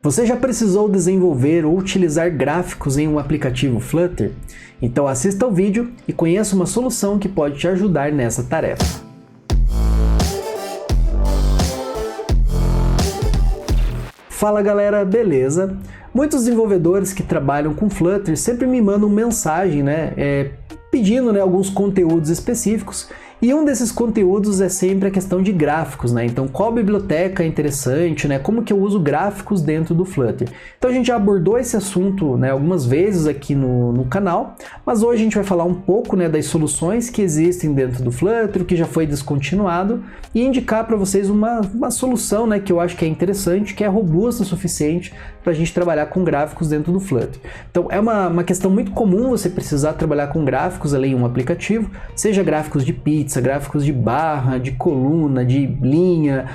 Você já precisou desenvolver ou utilizar gráficos em um aplicativo Flutter? Então assista ao vídeo e conheça uma solução que pode te ajudar nessa tarefa. Fala galera, beleza? Muitos desenvolvedores que trabalham com Flutter sempre me mandam mensagem, pedindo alguns conteúdos específicos. E um desses conteúdos é sempre a questão de gráficos, Então, qual biblioteca é interessante, Como que eu uso gráficos dentro do Flutter? Então, a gente já abordou esse assunto, algumas vezes aqui no canal, mas hoje a gente vai falar um pouco, das soluções que existem dentro do Flutter, que já foi descontinuado, e indicar para vocês uma solução, que eu acho que é interessante, que é robusta o suficiente para a gente trabalhar com gráficos dentro do Flutter. Então, é uma questão muito comum você precisar trabalhar com gráficos ali em um aplicativo, seja gráficos de pizza, gráficos de barra, de coluna, de linha,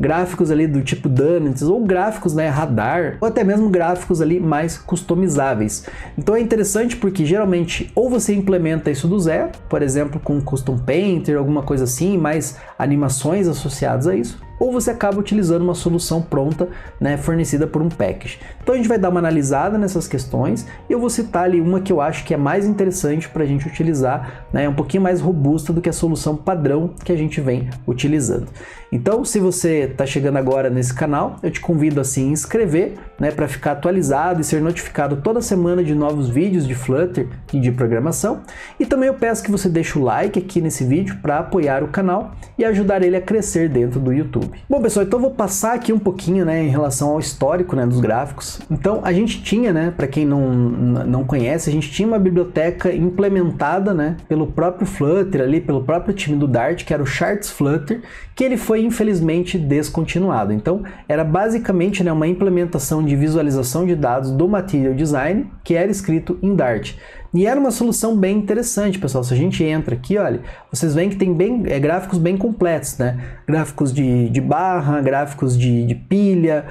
gráficos ali do tipo donuts, ou gráficos radar, ou até mesmo gráficos ali mais customizáveis. Então é interessante porque geralmente ou você implementa isso do zero, por exemplo com Custom Painter, alguma coisa assim, mais animações associadas a isso, ou você acaba utilizando uma solução pronta, fornecida por um package. Então a gente vai dar uma analisada nessas questões e eu vou citar ali uma que eu acho que é mais interessante para a gente utilizar, um pouquinho mais robusta do que a solução padrão que a gente vem utilizando. Então, se você está chegando agora nesse canal, eu te convido a se inscrever, para ficar atualizado e ser notificado toda semana de novos vídeos de Flutter e de programação. E também eu peço que você deixe o like aqui nesse vídeo para apoiar o canal e ajudar ele a crescer dentro do YouTube. Bom pessoal, então eu vou passar aqui um pouquinho em relação ao histórico dos gráficos. Então a gente tinha, para quem não conhece, a gente tinha uma biblioteca implementada pelo próprio Flutter, ali, pelo próprio time do Dart, que era o Charts Flutter, que ele foi infelizmente descontinuado. Então era basicamente uma implementação de visualização de dados do Material Design que era escrito em Dart. E era uma solução bem interessante, pessoal. Se a gente entra aqui, olha, vocês veem que tem gráficos bem completos, Gráficos de barra, gráficos de pilha,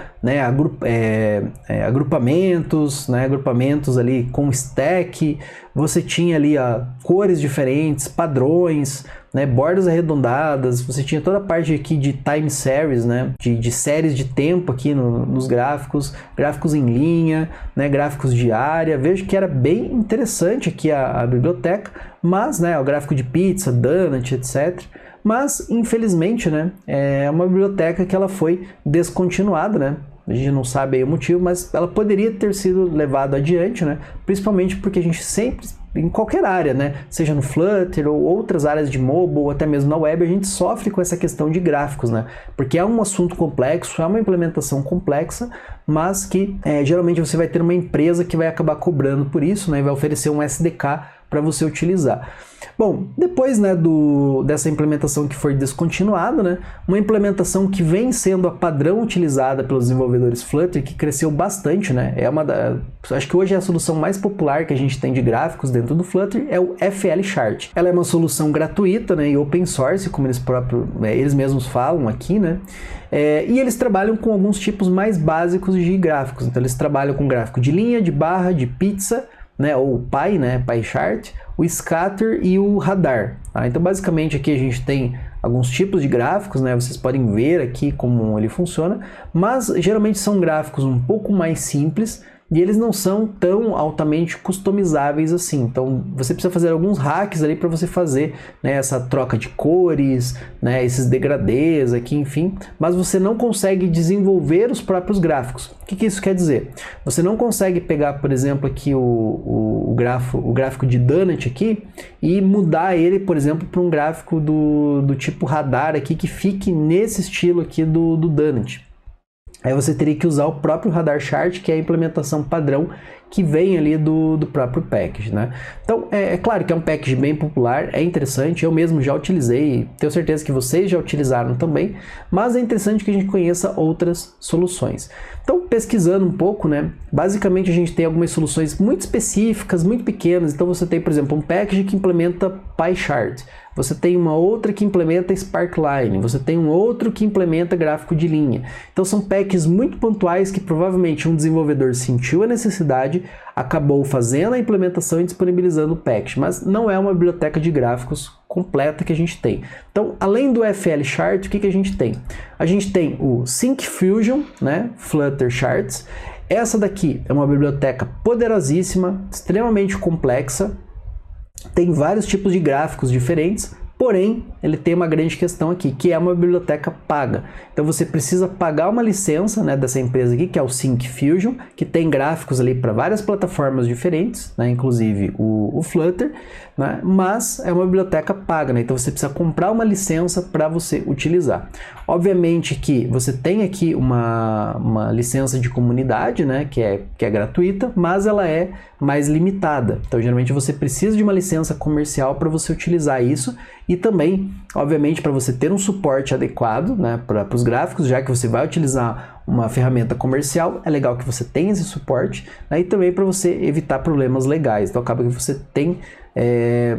agrupamentos, agrupamentos ali com stack. Você tinha ali cores diferentes, padrões, bordas arredondadas. Você tinha toda a parte aqui de time series, de séries de tempo aqui nos gráficos, gráficos em linha, gráficos de área. Vejo que era bem interessante aqui a biblioteca, mas o gráfico de pizza, donut, etc. Mas infelizmente é uma biblioteca que ela foi descontinuada, A gente não sabe aí o motivo, mas ela poderia ter sido levada adiante, Principalmente porque a gente sempre, em qualquer área, Seja no Flutter ou outras áreas de mobile, ou até mesmo na web, a gente sofre com essa questão de gráficos, Porque é um assunto complexo, é uma implementação complexa, mas que geralmente você vai ter uma empresa que vai acabar cobrando por isso, E vai oferecer um SDK para você utilizar. Bom, depois dessa implementação que foi descontinuada, uma implementação que vem sendo a padrão utilizada pelos desenvolvedores Flutter, que cresceu bastante, acho que hoje é a solução mais popular que a gente tem de gráficos dentro do Flutter, é o FL-Chart. Ela é uma solução gratuita e open source, como eles mesmos falam aqui, e eles trabalham com alguns tipos mais básicos de gráficos. Então eles trabalham com gráfico de linha, de barra, de pizza, ou o Pie, Pie Chart, o Scatter e o Radar. Então basicamente aqui a gente tem alguns tipos de gráficos, vocês podem ver aqui como ele funciona, mas geralmente são gráficos um pouco mais simples e eles não são tão altamente customizáveis assim. Então você precisa fazer alguns hacks ali para você fazer essa troca de cores, esses degradês aqui, enfim, mas você não consegue desenvolver os próprios gráficos. O que isso quer dizer? Você não consegue pegar, por exemplo, aqui o gráfico de donut aqui e mudar ele, por exemplo, para um gráfico do tipo radar aqui que fique nesse estilo aqui do donut. Aí você teria que usar o próprio Radar Chart, que é a implementação padrão que vem ali do próprio package, Então, é claro que é um package bem popular, é interessante, eu mesmo já utilizei, tenho certeza que vocês já utilizaram também, mas é interessante que a gente conheça outras soluções. Então, pesquisando um pouco, basicamente a gente tem algumas soluções muito específicas, muito pequenas. Então você tem, por exemplo, um package que implementa Pie Chart. você tem uma outra que implementa Sparkline, você tem um outro que implementa gráfico de linha. Então são packs muito pontuais que provavelmente um desenvolvedor sentiu a necessidade, acabou fazendo a implementação e disponibilizando o package, mas não é uma biblioteca de gráficos completa que a gente tem. Então, além do FL Chart, o que a gente tem? A gente tem o SyncFusion, né, Flutter Charts. Essa daqui é uma biblioteca poderosíssima, extremamente complexa, tem vários tipos de gráficos diferentes, porém, ele tem uma grande questão aqui, que é uma biblioteca paga. Então você precisa pagar uma licença, né, dessa empresa aqui, que é o SyncFusion, que tem gráficos ali para várias plataformas diferentes, né, inclusive o Flutter, né, mas é uma biblioteca paga, né, então você precisa comprar uma licença para você utilizar. Obviamente que você tem aqui uma licença de comunidade, né, que é gratuita, mas ela é mais limitada. Então, geralmente você precisa de uma licença comercial para você utilizar isso e também, obviamente, para você ter um suporte adequado, né, para os gráficos, já que você vai utilizar uma ferramenta comercial, é legal que você tenha esse suporte, né, e também para você evitar problemas legais. Então, acaba que você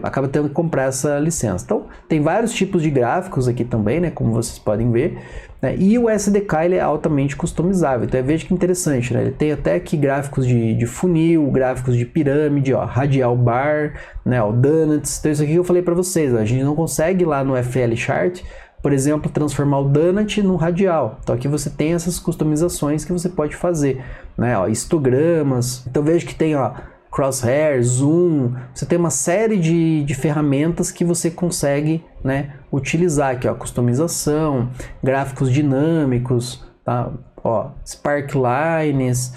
acaba tendo que comprar essa licença. Então, tem vários tipos de gráficos aqui também, né, como vocês podem ver, né, e o SDK ele é altamente customizável. Então, veja que interessante, né, ele tem até aqui gráficos de funil, gráficos de pirâmide, ó, radial bar, né, ó, donuts. Então, isso aqui que eu falei para vocês, ó, a gente não consegue lá no FL Chart, por exemplo, transformar o donut no radial. Então aqui você tem essas customizações que você pode fazer, né, ó, histogramas. Então veja que tem, ó, crosshair, zoom, você tem uma série de ferramentas que você consegue, né, utilizar aqui, ó, customização, gráficos dinâmicos, tá? Ó, sparklines.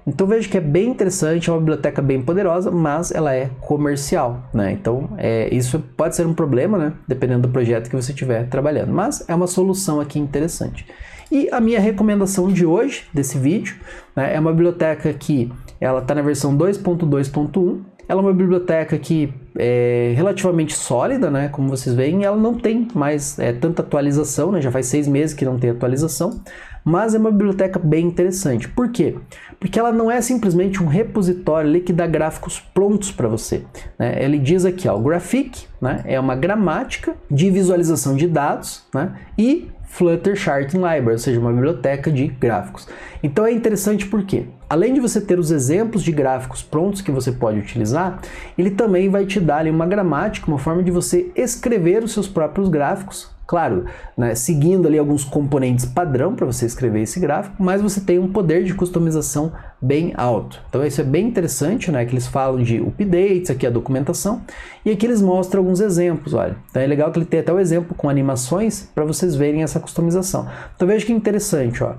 Então veja que é bem interessante, é uma biblioteca bem poderosa, mas ela é comercial, né? Então isso pode ser um problema, né, dependendo do projeto que você estiver trabalhando, mas é uma solução aqui interessante. E a minha recomendação de hoje, desse vídeo, né, é uma biblioteca que ela está na versão 2.2.1. Ela é uma biblioteca que é relativamente sólida, né, como vocês veem, ela não tem mais tanta atualização, né, já faz 6 meses que não tem atualização, mas é uma biblioteca bem interessante. Por quê? Porque ela não é simplesmente um repositório ali que dá gráficos prontos para você, né? Ele diz aqui, ó, o Graphic, né, é uma gramática de visualização de dados, né, e Flutter Charting Library, ou seja, uma biblioteca de gráficos. Então é interessante porque, além de você ter os exemplos de gráficos prontos que você pode utilizar, ele também vai te dar ali uma gramática, uma forma de você escrever os seus próprios gráficos. Claro, né, seguindo ali alguns componentes padrão para você escrever esse gráfico, mas você tem um poder de customização bem alto. Então isso é bem interessante, né, que eles falam de updates, aqui a documentação, e aqui eles mostram alguns exemplos, olha. Então é legal que ele tem até o exemplo com animações para vocês verem essa customização. Então veja que interessante, ó.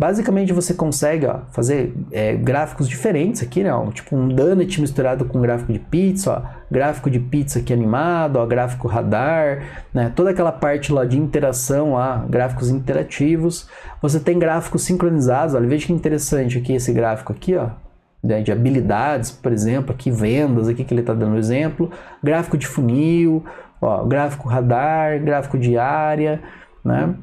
Basicamente você consegue, ó, fazer gráficos diferentes aqui, né? Ó, tipo um donut misturado com gráfico de pizza, ó, gráfico de pizza aqui animado, ó, gráfico radar, né? Toda aquela parte lá de interação, ó, gráficos interativos. Você tem gráficos sincronizados, olha, veja que interessante aqui esse gráfico aqui, ó, né, de habilidades, por exemplo, aqui vendas, aqui que ele está dando exemplo, gráfico de funil, ó, gráfico radar, gráfico de área, né?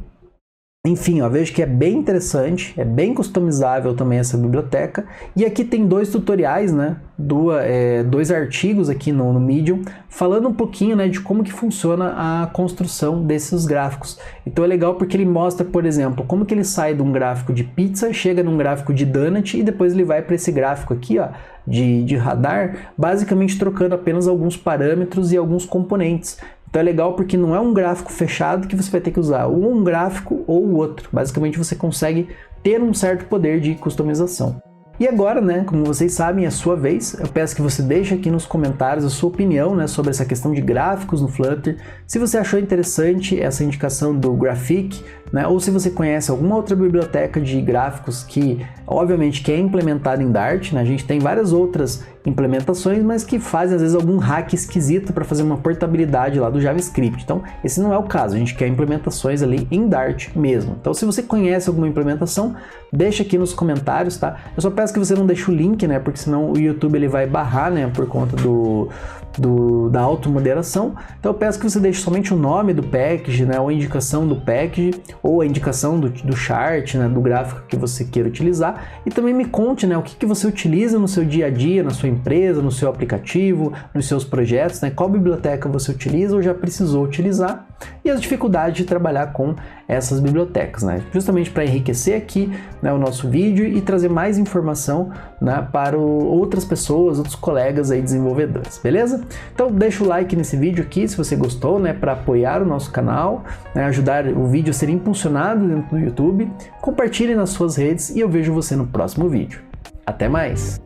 Enfim, ó, vejo que é bem interessante, é bem customizável também essa biblioteca. E aqui tem 2 tutoriais, né, 2 artigos aqui no Medium, falando um pouquinho, né, de como que funciona a construção desses gráficos. Então é legal porque ele mostra, por exemplo, como que ele sai de um gráfico de pizza, chega num gráfico de donut e depois ele vai para esse gráfico aqui, ó, de radar, basicamente trocando apenas alguns parâmetros e alguns componentes. Então é legal porque não é um gráfico fechado que você vai ter que usar um gráfico ou o outro. Basicamente você consegue ter um certo poder de customização. E agora, né, como vocês sabem, é a sua vez. Eu peço que você deixe aqui nos comentários a sua opinião, né, sobre essa questão de gráficos no Flutter. Se você achou interessante essa indicação do Graphic, né, ou se você conhece alguma outra biblioteca de gráficos que, obviamente, que é implementada em Dart, né, a gente tem várias outras implementações, mas que fazem às vezes algum hack esquisito para fazer uma portabilidade lá do JavaScript. Então, esse não é o caso, a gente quer implementações ali em Dart mesmo. Então, se você conhece alguma implementação, deixa aqui nos comentários, tá? Eu só peço que você não deixe o link, né, porque senão o YouTube ele vai barrar, né, por conta da automoderação. Então eu peço que você deixe somente o nome do package, né, ou a indicação do package, ou a indicação do chart, né, do gráfico que você queira utilizar, e também me conte, né, o que você utiliza no seu dia a dia, na sua empresa, no seu aplicativo, nos seus projetos, né? Qual biblioteca você utiliza ou já precisou utilizar e as dificuldades de trabalhar com essas bibliotecas, né? Justamente para enriquecer aqui, né, o nosso vídeo e trazer mais informação, né, para outras pessoas, outros colegas aí desenvolvedores, beleza? Então deixa o like nesse vídeo aqui se você gostou, né, para apoiar o nosso canal, né, ajudar o vídeo a ser impulsionado dentro do YouTube, compartilhe nas suas redes e eu vejo você no próximo vídeo. Até mais!